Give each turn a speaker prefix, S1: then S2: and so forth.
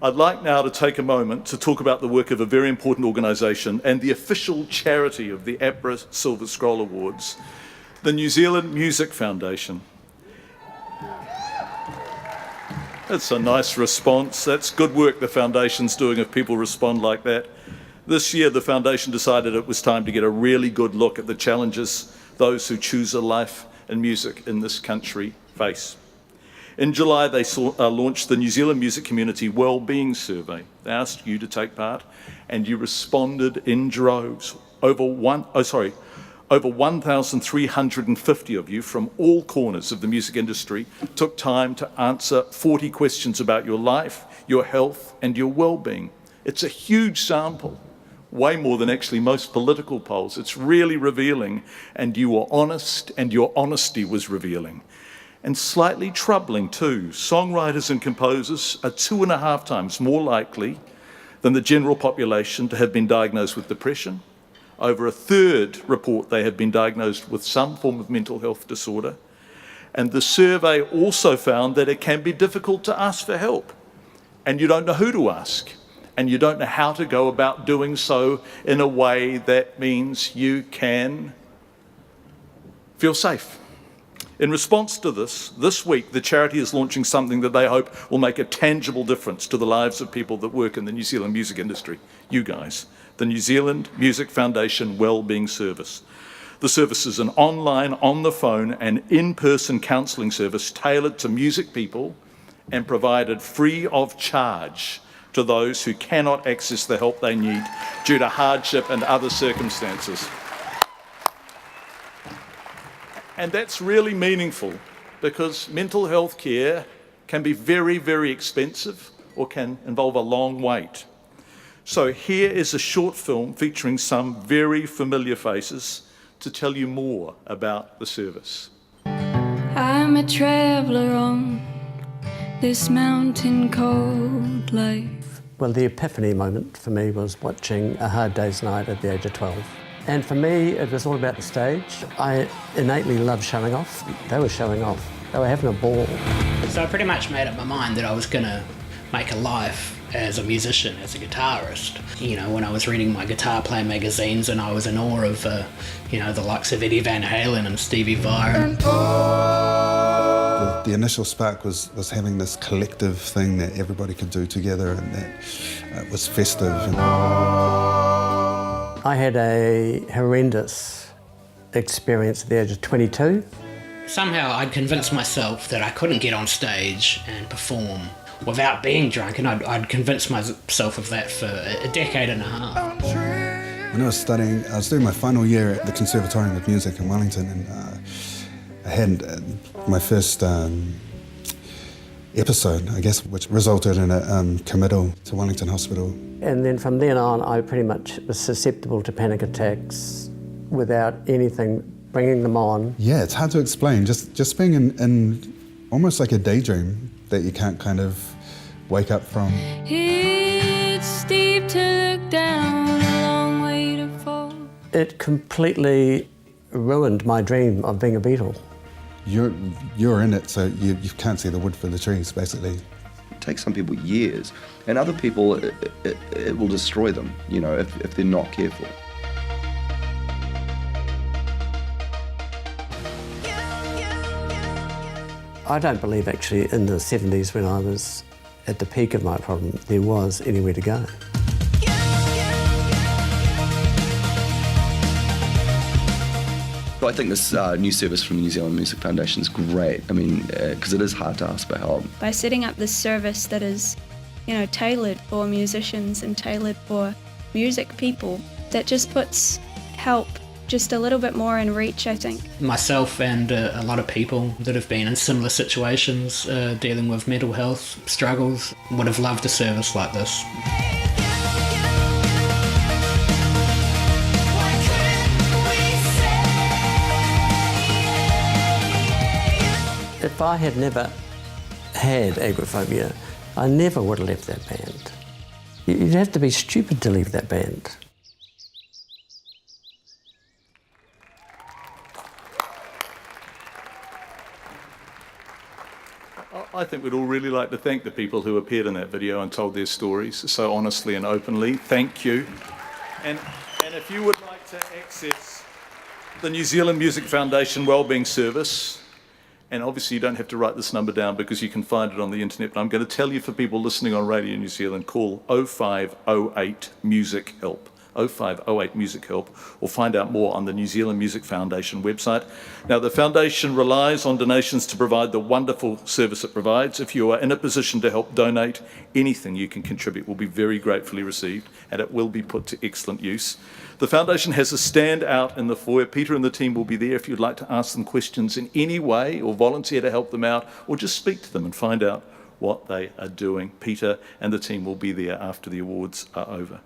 S1: I'd like now to take a moment to talk about the work of a very important organisation and the official charity of the APRA Silver Scroll Awards, the New Zealand Music Foundation. That's a nice response. That's good work the Foundation's doing if people respond like that. This year, the Foundation decided it was time to get a really good look at the challenges those who choose a life in music in this country face. In July, they launched the New Zealand music community Wellbeing survey. They asked you to take part, and you responded in droves. Over 1,350 of you from all corners of the music industry took time to answer 40 questions about your life, your health, and your well-being. It's a huge sample, way more than actually most political polls. It's really revealing, and you were honest, and your honesty was revealing. And slightly troubling too, songwriters and composers are 2.5 times more likely than the general population to have been diagnosed with depression. Over a third report they have been diagnosed with some form of mental health disorder. And the survey also found that it can be difficult to ask for help, and you don't know who to ask, and you don't know how to go about doing so in a way that means you can feel safe. In response to this week, the charity is launching something that they hope will make a tangible difference to the lives of people that work in the New Zealand music industry. You guys, the New Zealand Music Foundation Wellbeing Service. The service is an online, on-the-phone and in-person counselling service tailored to music people and provided free of charge to those who cannot access the help they need due to hardship and other circumstances. And that's really meaningful because mental health care can be very, very expensive or can involve a long wait. So here is a short film featuring some very familiar faces to tell you more about the service.
S2: I'm a traveller on this mountain cold life.
S3: Well, the epiphany moment for me was watching A Hard Day's Night at the age of 12. And for me, it was all about the stage. I innately love showing off. They were showing off. They were having a ball.
S4: So I pretty much made up my mind that I was going to make a life as a musician, as a guitarist. You know, when I was reading my guitar playing magazines and I was in awe of, the likes of Eddie Van Halen and Stevie Vai.
S5: The initial spark was having this collective thing that everybody could do together and that was festive.
S3: I had a horrendous experience at the age of 22.
S4: Somehow I'd convinced myself that I couldn't get on stage and perform without being drunk, and I'd convinced myself of that for a decade and a half.
S5: When I was studying, I was doing my final year at the Conservatorium of Music in Wellington, and I had my first episode, I guess, which resulted in a committal to Wellington Hospital.
S3: And then from then on, I pretty much was susceptible to panic attacks without anything bringing them on.
S5: Yeah, it's hard to explain. Just being in almost like a daydream that you can't kind of wake up from.
S2: It's steep to look down, a long way to fall.
S3: It completely ruined my dream of being a Beatle.
S5: You're in it, so you can't see the wood for the trees, basically.
S6: It takes some people years, and other people, it will destroy them, if they're not careful.
S3: I don't believe actually in the 70s when I was at the peak of my problem, there was anywhere to go.
S6: I think this new service from the New Zealand Music Foundation is great. I mean, because it is hard to ask for help.
S7: By setting up this service that is, tailored for musicians and tailored for music people, that just puts help just a little bit more in reach, I think.
S4: Myself and a lot of people that have been in similar situations dealing with mental health struggles would have loved a service like this.
S3: If I had never had agoraphobia, I never would have left that band. You'd have to be stupid to leave that band.
S1: I think we'd all really like to thank the people who appeared in that video and told their stories so honestly and openly. Thank you. And if you would like to access the New Zealand Music Foundation Wellbeing Service, and obviously you don't have to write this number down because you can find it on the internet, but I'm going to tell you, for people listening on Radio New Zealand, call 0508 Music Help. 0508 Music Help, or find out more on the New Zealand Music Foundation website. Now, the foundation relies on donations to provide the wonderful service it provides. If you are in a position to help donate, anything you can contribute will be very gratefully received, and it will be put to excellent use. The foundation has a stand out in the foyer. Peter and the team will be there if you'd like to ask them questions in any way, or volunteer to help them out, or just speak to them and find out what they are doing. Peter and the team will be there after the awards are over.